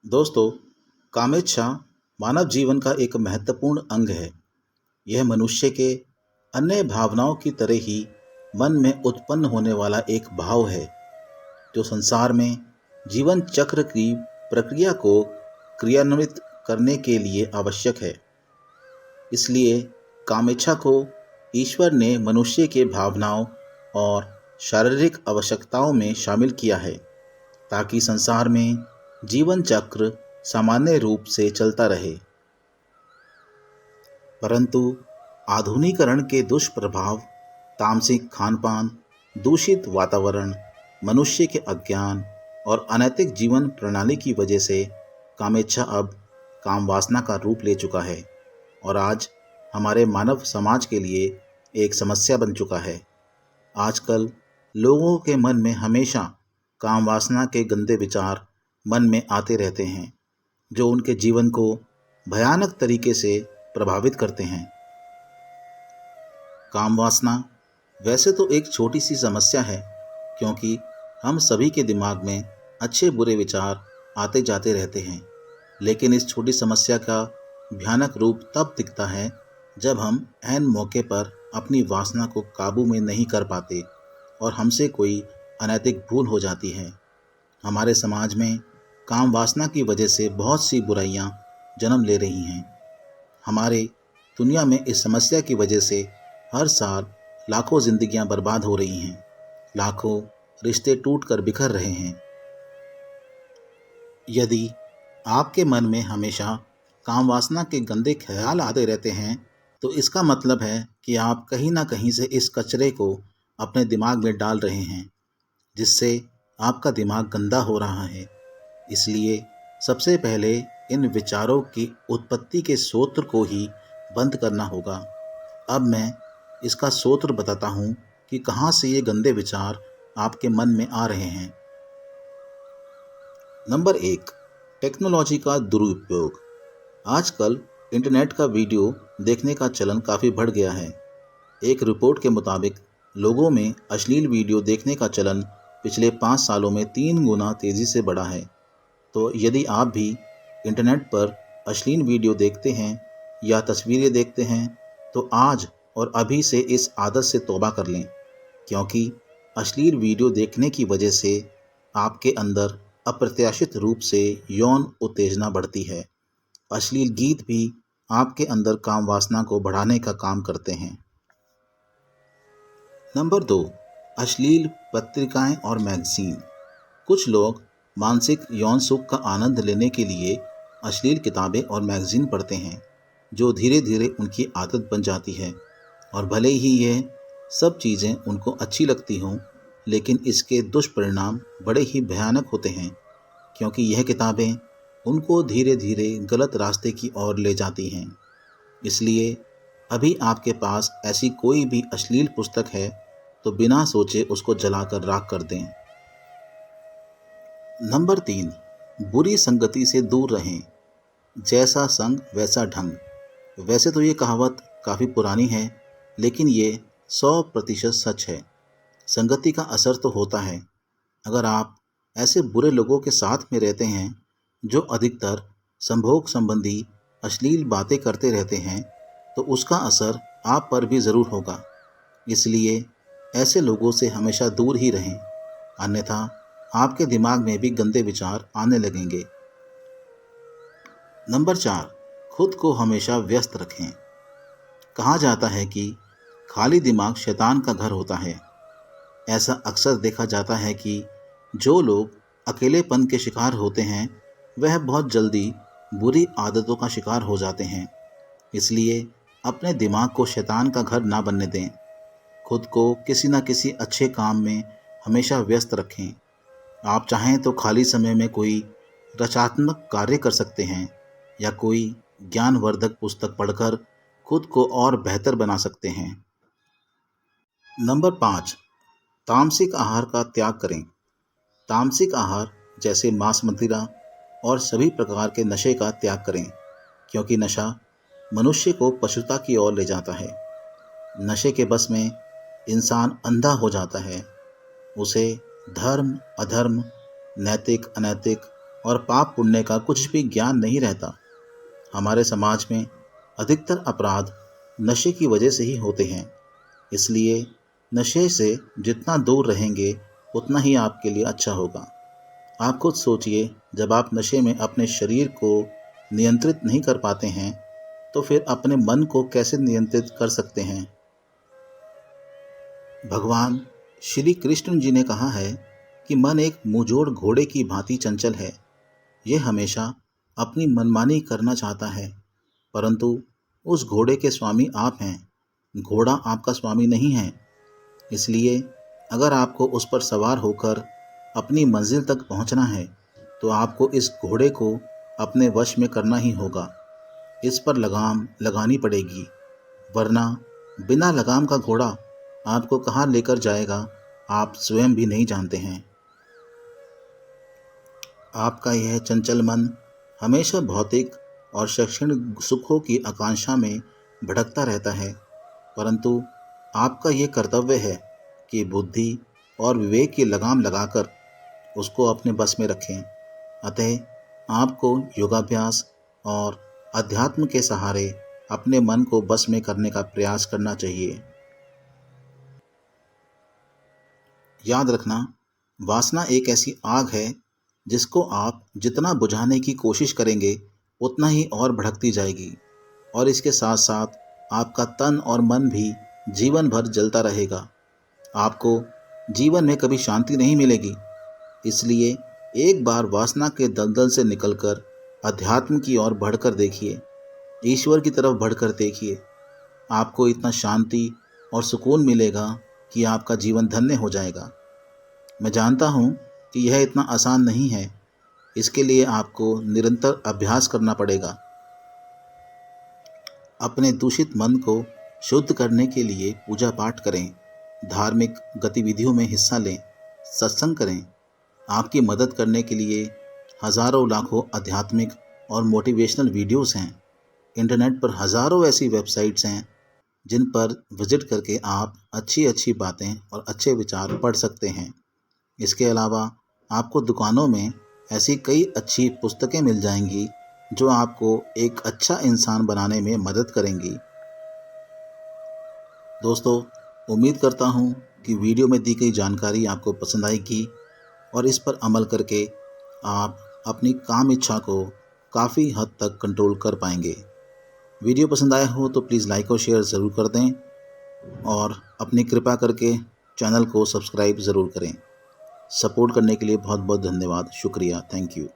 दोस्तों, कामेच्छा मानव जीवन का एक महत्वपूर्ण अंग है। यह मनुष्य के अन्य भावनाओं की तरह ही मन में उत्पन्न होने वाला एक भाव है, जो संसार में जीवन चक्र की प्रक्रिया को क्रियान्वित करने के लिए आवश्यक है। इसलिए कामेच्छा को ईश्वर ने मनुष्य के भावनाओं और शारीरिक आवश्यकताओं में शामिल किया है, ताकि संसार में जीवन चक्र सामान्य रूप से चलता रहे। परंतु आधुनिकीकरण के दुष्प्रभाव, तामसिक खानपान, दूषित वातावरण, मनुष्य के अज्ञान और अनैतिक जीवन प्रणाली की वजह से कामेच्छा अब काम वासना का रूप ले चुका है और आज हमारे मानव समाज के लिए एक समस्या बन चुका है। आजकल लोगों के मन में हमेशा काम वासना के गंदे विचार मन में आते रहते हैं, जो उनके जीवन को भयानक तरीके से प्रभावित करते हैं। काम वासना वैसे तो एक छोटी सी समस्या है, क्योंकि हम सभी के दिमाग में अच्छे बुरे विचार आते जाते रहते हैं, लेकिन इस छोटी समस्या का भयानक रूप तब दिखता है जब हम ऐन मौके पर अपनी वासना को काबू में नहीं कर पाते और हमसे कोई अनैतिक भूल हो जाती है। हमारे समाज में काम वासना की वजह से बहुत सी बुराइयां जन्म ले रही हैं। हमारे दुनिया में इस समस्या की वजह से हर साल लाखों जिंदगियां बर्बाद हो रही हैं, लाखों रिश्ते टूट कर बिखर रहे हैं। यदि आपके मन में हमेशा काम वासना के गंदे ख्याल आते रहते हैं, तो इसका मतलब है कि आप कहीं ना कहीं से इस कचरे को अपने दिमाग में डाल रहे हैं, जिससे आपका दिमाग गंदा हो रहा है। इसलिए सबसे पहले इन विचारों की उत्पत्ति के स्रोत को ही बंद करना होगा। अब मैं इसका स्रोत बताता हूँ कि कहाँ से ये गंदे विचार आपके मन में आ रहे हैं। नंबर 1, टेक्नोलॉजी का दुरुपयोग। आजकल इंटरनेट का वीडियो देखने का चलन काफ़ी बढ़ गया है। एक रिपोर्ट के मुताबिक लोगों में अश्लील वीडियो देखने का चलन पिछले 5 सालों में 3 गुना तेज़ी से बढ़ा है। तो यदि आप भी इंटरनेट पर अश्लील वीडियो देखते हैं या तस्वीरें देखते हैं, तो आज और अभी से इस आदत से तौबा कर लें, क्योंकि अश्लील वीडियो देखने की वजह से आपके अंदर अप्रत्याशित रूप से यौन उत्तेजना बढ़ती है। अश्लील गीत भी आपके अंदर काम वासना को बढ़ाने का काम करते हैं। नंबर 2, अश्लील पत्रिकाएं और मैगजीन। कुछ लोग मानसिक यौन सुख का आनंद लेने के लिए अश्लील किताबें और मैगजीन पढ़ते हैं, जो धीरे धीरे उनकी आदत बन जाती है। और भले ही ये सब चीज़ें उनको अच्छी लगती हों, लेकिन इसके दुष्परिणाम बड़े ही भयानक होते हैं, क्योंकि यह किताबें उनको धीरे धीरे गलत रास्ते की ओर ले जाती हैं। इसलिए अभी आपके पास ऐसी कोई भी अश्लील पुस्तक है तो बिना सोचे उसको जलाकर राख कर दें। नंबर 3, बुरी संगति से दूर रहें। जैसा संग वैसा ढंग। वैसे तो ये कहावत काफ़ी पुरानी है, लेकिन ये 100% सच है। संगति का असर तो होता है। अगर आप ऐसे बुरे लोगों के साथ में रहते हैं जो अधिकतर संभोग संबंधी अश्लील बातें करते रहते हैं, तो उसका असर आप पर भी ज़रूर होगा। इसलिए ऐसे लोगों से हमेशा दूर ही रहें, अन्यथा आपके दिमाग में भी गंदे विचार आने लगेंगे। नंबर 4, खुद को हमेशा व्यस्त रखें। कहा जाता है कि खाली दिमाग शैतान का घर होता है। ऐसा अक्सर देखा जाता है कि जो लोग अकेलेपन के शिकार होते हैं, वह बहुत जल्दी बुरी आदतों का शिकार हो जाते हैं। इसलिए अपने दिमाग को शैतान का घर ना बनने दें। खुद को किसी न किसी अच्छे काम में हमेशा व्यस्त रखें। आप चाहें तो खाली समय में कोई रचनात्मक कार्य कर सकते हैं या कोई ज्ञानवर्धक पुस्तक पढ़कर खुद को और बेहतर बना सकते हैं। नंबर 5, तामसिक आहार का त्याग करें। तामसिक आहार जैसे मांस मदिरा और सभी प्रकार के नशे का त्याग करें, क्योंकि नशा मनुष्य को पशुता की ओर ले जाता है। नशे के बस में इंसान अंधा हो जाता है। उसे धर्म अधर्म, नैतिक अनैतिक और पाप पुण्य का कुछ भी ज्ञान नहीं रहता। हमारे समाज में अधिकतर अपराध नशे की वजह से ही होते हैं। इसलिए नशे से जितना दूर रहेंगे उतना ही आपके लिए अच्छा होगा। आप खुद सोचिए, जब आप नशे में अपने शरीर को नियंत्रित नहीं कर पाते हैं तो फिर अपने मन को कैसे नियंत्रित कर सकते हैं। भगवान श्री कृष्ण जी ने कहा है कि मन एक मुंहजोड़ घोड़े की भांति चंचल है। यह हमेशा अपनी मनमानी करना चाहता है, परंतु उस घोड़े के स्वामी आप हैं, घोड़ा आपका स्वामी नहीं है। इसलिए अगर आपको उस पर सवार होकर अपनी मंजिल तक पहुंचना है तो आपको इस घोड़े को अपने वश में करना ही होगा। इस पर लगाम लगानी पड़ेगी, वरना बिना लगाम का घोड़ा आपको कहाँ लेकर जाएगा आप स्वयं भी नहीं जानते हैं। आपका यह चंचल मन हमेशा भौतिक और शैक्षणिक सुखों की आकांक्षा में भटकता रहता है, परंतु आपका ये कर्तव्य है कि बुद्धि और विवेक की लगाम लगाकर उसको अपने बस में रखें। अतः आपको योगाभ्यास और अध्यात्म के सहारे अपने मन को बस में करने का प्रयास करना चाहिए। याद रखना, वासना एक ऐसी आग है जिसको आप जितना बुझाने की कोशिश करेंगे उतना ही और भड़कती जाएगी, और इसके साथ साथ आपका तन और मन भी जीवन भर जलता रहेगा। आपको जीवन में कभी शांति नहीं मिलेगी। इसलिए एक बार वासना के दलदल से निकलकर अध्यात्म की ओर बढ़कर देखिए, ईश्वर की तरफ बढ़कर देखिए। आपको इतना शांति और सुकून मिलेगा कि आपका जीवन धन्य हो जाएगा। मैं जानता हूँ कि यह इतना आसान नहीं है, इसके लिए आपको निरंतर अभ्यास करना पड़ेगा। अपने दूषित मन को शुद्ध करने के लिए पूजा पाठ करें, धार्मिक गतिविधियों में हिस्सा लें, सत्संग करें। आपकी मदद करने के लिए हज़ारों लाखों आध्यात्मिक और मोटिवेशनल वीडियोस हैं। इंटरनेट पर हज़ारों ऐसी वेबसाइट्स हैं जिन पर विजिट करके आप अच्छी अच्छी बातें और अच्छे विचार पढ़ सकते हैं। इसके अलावा आपको दुकानों में ऐसी कई अच्छी पुस्तकें मिल जाएंगी जो आपको एक अच्छा इंसान बनाने में मदद करेंगी। दोस्तों, उम्मीद करता हूँ कि वीडियो में दी गई जानकारी आपको पसंद आएगी और इस पर अमल करके आप अपनी काम इच्छा को काफ़ी हद तक कंट्रोल कर पाएंगे। वीडियो पसंद आया हो तो प्लीज़ लाइक और शेयर ज़रूर कर दें और अपनी कृपा करके चैनल को सब्सक्राइब ज़रूर करें। सपोर्ट करने के लिए बहुत बहुत धन्यवाद। शुक्रिया। Thank you.